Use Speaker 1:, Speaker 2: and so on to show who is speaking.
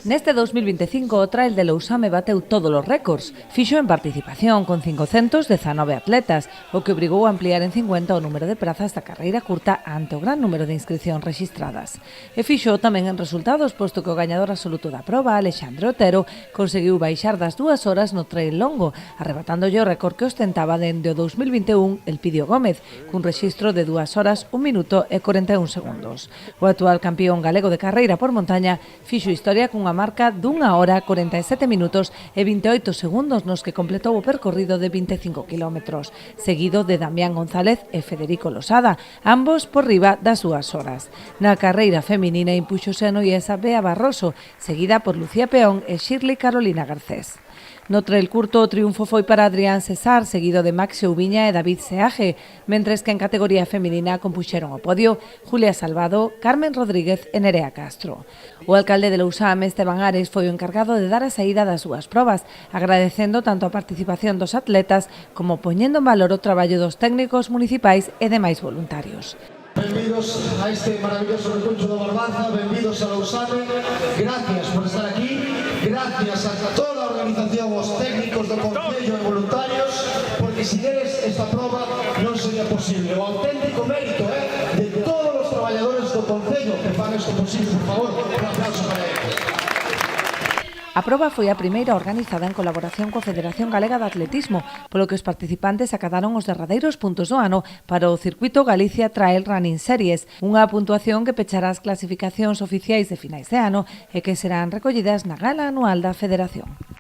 Speaker 1: Neste 2025 o Trail de Lousame bateu todos os récords. Fixo en participación con 519 atletas, o que obrigou a ampliar en 50 o número de prazas da carreira curta ante o gran número de inscripcións rexistradas. E fixo tamén en resultados, posto que o gañador absoluto da proba, Alexandre Otero, conseguiu baixar das 2 horas no trail longo, arrebatándolle o récord que ostentaba dende o 2021 Elpidio Gómez, cun rexistro de 2 horas, 1 minuto e 41 segundos. O actual campeón galego de carreira por montaña fixo historia cunha marca d'1 hora, 47 minutos e 28 segundos nos que completou o percorrido de 25 kilómetros, seguido de Damián González e Federico Losada, ambos por riba das 2 horas. Na carreira feminina impúxose a noiesa Bea Barroso, seguida por Lucía Peón e Shirley Carolina Garcés. No trail curto o triunfo foi para Adrián Cesar, seguido de Max Oubiña e David Seaje, mentres que en categoría feminina compuxeron o podio Julia Salvado, Carmen Rodríguez e Nerea Castro. O alcalde de Lousame, Esteban Ares, foi o encargado de dar a saída das súas probas, agradecendo tanto a participación dos atletas como poñendo en valor o traballo dos técnicos municipais e demais voluntarios.
Speaker 2: Benvidos a este maravilloso recuncho do Barbanza, benvidos a Lousame, gracias por estar aquí, gracias a toda a organización, os técnicos do Concello e voluntarios, porque sin eles esta proba non sería posible. O auténtico mérito de todos os traballadores do Concello que fan isto posible, por favor, un aplauso para eles.
Speaker 1: A proba foi a primeira organizada en colaboración coa Federación Galega de Atletismo, polo que os participantes acadaron os derradeiros puntos do ano para o Circuito Galicia Trail Running Series, unha puntuación que pechará as clasificacións oficiais de finais de ano e que serán recollidas na gala anual da Federación.